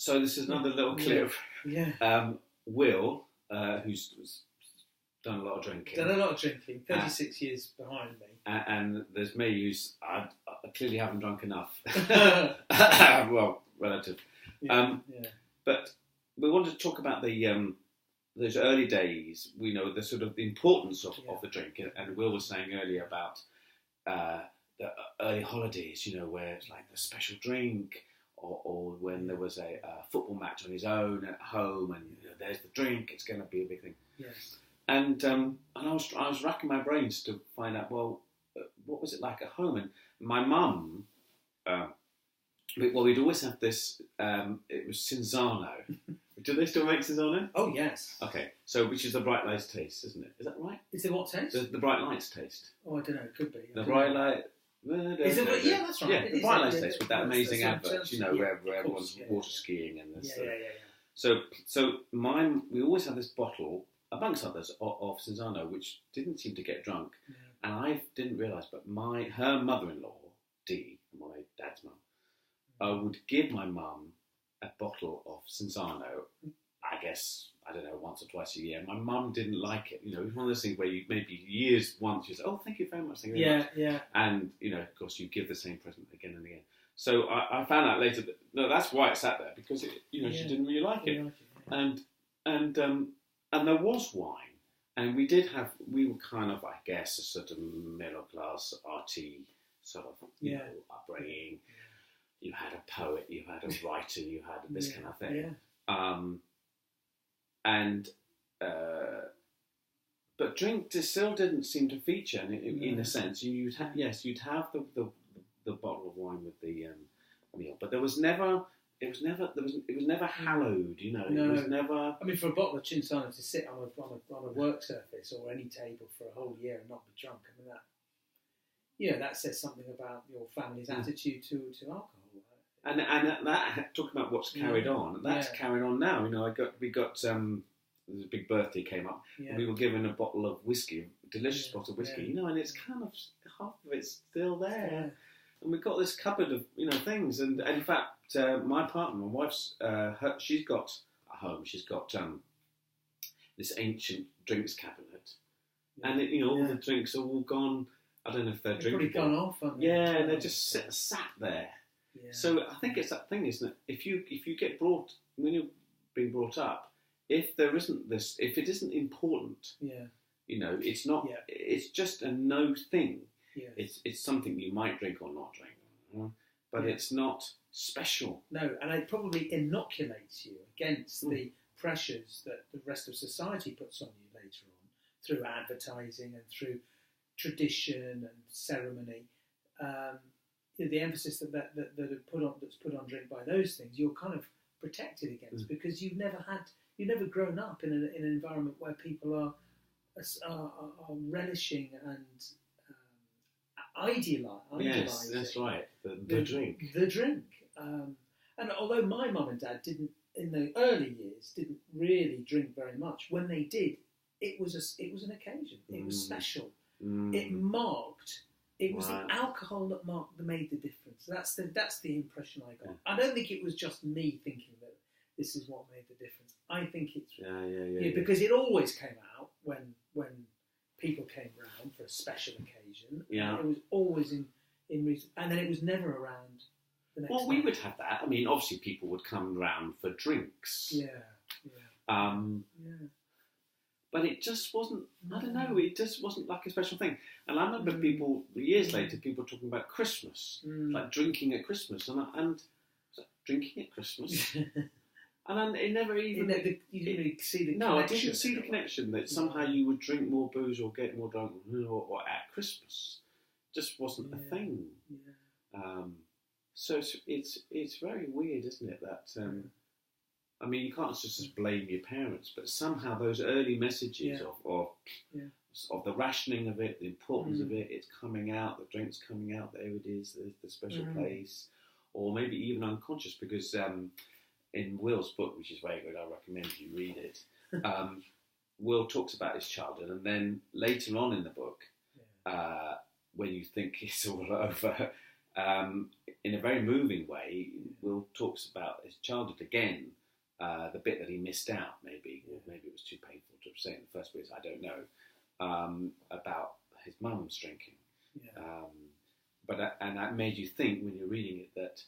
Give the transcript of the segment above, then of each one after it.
So this is another little clip. Yeah. Will, who's done a lot of drinking. 36 years behind me. And there's me, who's I clearly haven't drunk enough. Well, relative. But we wanted to talk about those early days. We know the sort of the importance of the drink. And Will was saying earlier about the early holidays, where it's like the special drink, or when there was a football match on his own at home, and there's the drink. It's going to be a big thing. Yes. And I was racking my brains to find out, well, what was it like at home? And my mum, we'd always have this. It was Cinzano. Do they still make Cinzano? Oh yes. Okay, so which is the bright lights taste, isn't it? Is that right? Is it what taste? The bright lights taste. Oh, I don't know. It could be. The bright light. Is it? Yeah, that's right. Yeah, the bright lights taste with that amazing advert, where everyone's water skiing and this. Yeah. So mine, we always had this bottle, amongst others, of Cinzano, which didn't seem to get drunk, and I didn't realise, but her mother-in-law, Dee, my dad's mum, would give my mum a bottle of Cinzano, I guess, I don't know, once or twice a year. My mum didn't like it. It was one of those things where you maybe years once, you say, oh, thank you very much, thank you very much. Yeah. And, of course, you give the same present again and again. So I found out later that, no, that's why it sat there, because, she didn't really like it. And there was wine. And we were kind of, I guess, a sort of middle-class, arty sort of, upbringing. You had a poet, you had a writer, you had this kind of thing. Yeah. But drink still didn't seem to feature in a sense. You'd have the bottle of wine with the meal, but it was never hallowed. No. It was never. I mean, for a bottle of Cinzano to sit on a work surface or any table for a whole year and not be drunk, I mean that says something about your family's attitude to alcohol. And that talking about what's carried on, that's carried on now. We got there's a big birthday came up. And we were given a bottle of whiskey, a delicious bottle of whiskey. And it's kind of half of it's still there. Yeah. And we've got this cupboard of things. And in fact, my partner, my wife's, she's got at home. She's got this ancient drinks cabinet, and all the drinks are all gone. I don't know if they're drinkable. Probably gone off. Yeah, they're just sat there. Yeah. So I think it's that thing, isn't it? If you get brought, when you're being brought up, if there isn't this, if it isn't important, it's not. Yeah. It's just a no thing. Yeah. It's something you might drink or not drink, but it's not special. No, and it probably inoculates you against the pressures that the rest of society puts on you later on through advertising and through tradition and ceremony. The emphasis that's put on drink by those things, you're kind of protected against because you've never grown up in an environment where people are relishing and idealising. Yes, that's right. The drink. The drink. And although my mum and dad didn't, in the early years, didn't really drink very much, when they did, it was an occasion. It was special. It marked. It was the alcohol that made the difference. That's the impression I got. I don't think it was just me thinking that this is what made the difference. I think it's because it always came out when people came round for a special occasion. Yeah, it was always in reason, and then it was never around the next. Well, we would have that. I mean, obviously, people would come round for drinks. Yeah. But it just wasn't, I don't know, it just wasn't like a special thing. And I remember years later, people talking about Christmas, like drinking at Christmas. And drinking at Christmas? And it never even... You didn't really see the connection. No, I didn't see the connection that somehow you would drink more booze or get more drunk or at Christmas. It just wasn't a thing. Yeah. So it's very weird, isn't it, that... I mean, you can't just blame your parents, but somehow those early messages of the rationing of it, the importance of it, it's coming out, the drink's coming out, there it is, the special place, or maybe even unconscious, because in Will's book, which is very good, I recommend you read it, Will talks about his childhood, and then later on in the book, when you think it's all over, in a very moving way, Will talks about his childhood again, the bit that he missed out, maybe, or maybe it was too painful to say in the first place, I don't know, about his mum's drinking. And that made you think when you're reading it that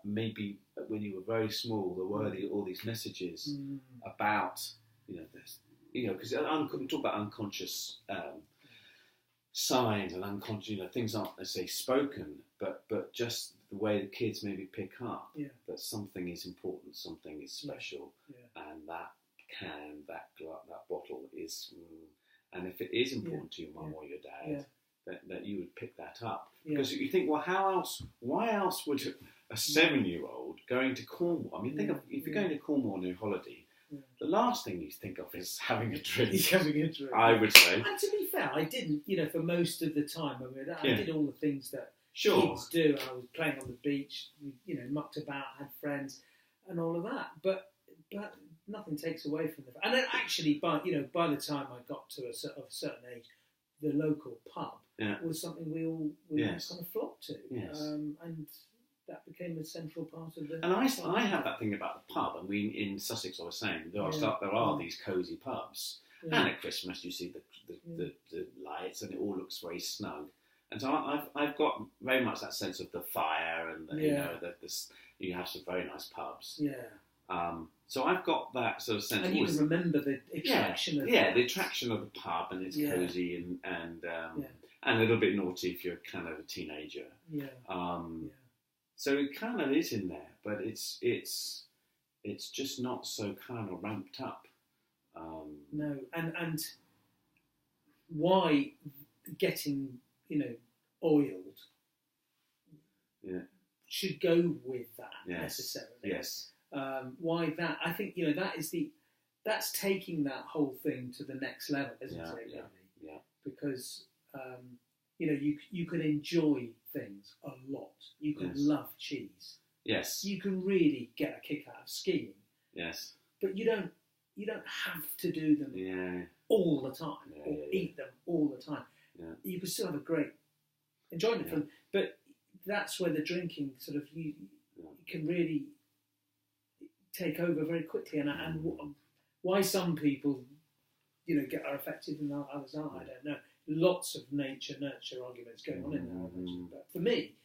maybe when you were very small, there were all these messages about, this, because we talk about unconscious signs and unconscious, things aren't necessarily spoken, but just the way the kids maybe pick up that something is important, something is special, and that bottle is, and if it is important to your mum or your dad, that you would pick that up. Because you think, well, why else would a 7-year-old going to Cornwall, I mean, think of, if you're going to Cornwall on your holiday, the last thing you think of is having a drink. I would say. And to be fair, I didn't, for most of the time. I did all the things that kids do. I was playing on the beach, mucked about, had friends, and all of that. But nothing takes away from the. And then actually, by the time I got to a certain age, the local pub was something we all kind of flocked to, and that became a central part of the. And I have that thing about the pub, and we in Sussex, I was saying, there are these cosy pubs, and at Christmas you see the lights, and it all looks very snug. And so I've got very much that sense of the fire, and you have some very nice pubs. So I've got that sort of sense. And you can remember the attraction of the attraction of the pub, and it's cosy and a little bit naughty if you're kind of a teenager. So it kind of is in there, but it's just not so kind of ramped up. No, and why getting oiled should go with that necessarily. Yes. Why that? I think that's taking that whole thing to the next level, isn't it? Really? Yeah. Because you can enjoy things a lot. You can love cheese. Yes. You can really get a kick out of skiing. Yes. But you don't have to do them all the time or eat them all the time. Yeah. You can still have a great enjoyment from them. But that's where the drinking sort of you can really take over very quickly, and why some people are affected and others aren't, I don't know. Lots of nature nurture arguments going on in there, but for me,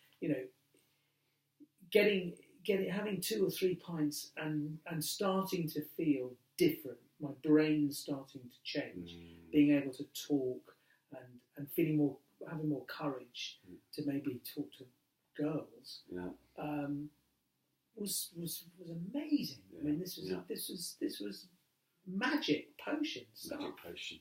having 2 or 3 pints and starting to feel different, my brain's starting to change, being able to talk and feeling having more courage to maybe talk to girls. Was amazing. I mean, this was magic potion stuff. Magic potion.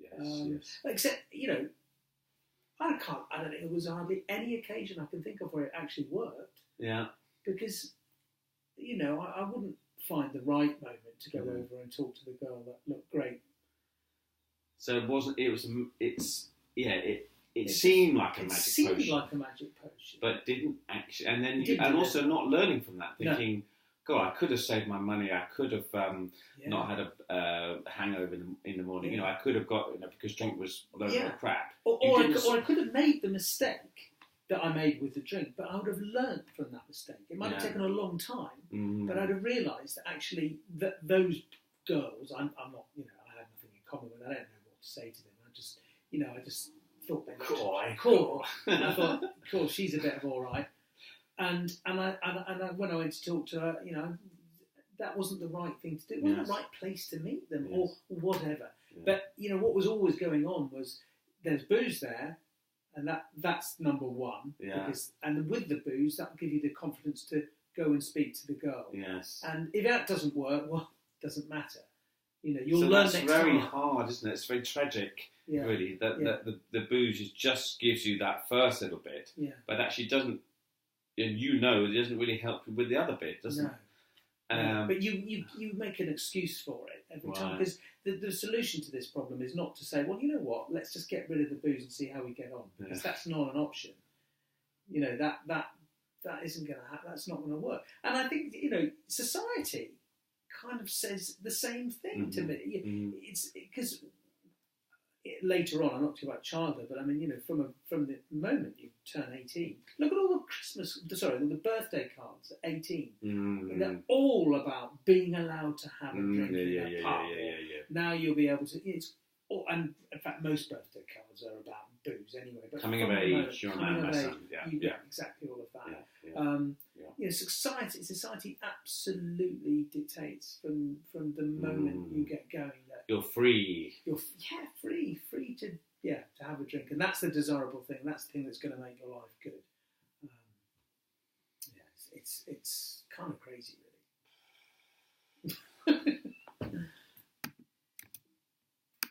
Yes. Except, I don't think there was hardly any occasion I can think of where it actually worked. Yeah. Because, I wouldn't find the right moment to go over and talk to the girl that looked great. So it seemed like a magic potion. It seemed like a magic potion. But didn't actually. And then also not learning from that, thinking, God, I could have saved my money. I could have not had a hangover in the morning. I could have got, because drink was a load of crap. Or I could have made the mistake that I made with the drink, but I would have learnt from that mistake. It might have taken a long time, but I'd have realised that actually that those girls, I'm not, I had nothing in common with. I don't know what to say to them. I just thought they looked cool. And I thought, cool, she's a bit of all right. And when I went to talk to her, that wasn't the right thing to do. It wasn't the right place to meet them or whatever. Yeah. But, what was always going on was there's booze there, and that's number one. Yeah. And with the booze, that will give you the confidence to go and speak to the girl. Yes. And if that doesn't work, well, it doesn't matter. You'll learn next time. That's very hard, isn't it? It's very tragic, really, that the booze just gives you that first little bit, but actually doesn't, it doesn't really help you with the other bit, does it? No. But you make an excuse for it every time, because the solution to this problem is not to say, well, you know what, let's just get rid of the booze and see how we get on, because that's not an option. That isn't going to happen. That's not going to work. And I think society kind of says the same thing to me. It's because later on, I'm not talking about childhood, but I mean, you know, from the moment you turn 18, look at all the birthday cards at 18. They're all about being allowed to have a drink in a pub. Now you'll be able to. And in fact, most birthday cards are about booze anyway. But coming of age, you're an adolescent. You get exactly all of that. You know, society absolutely dictates from the moment you get going that you're free. You're free to have a drink, and that's the desirable thing. That's the thing that's going to make your life good. It's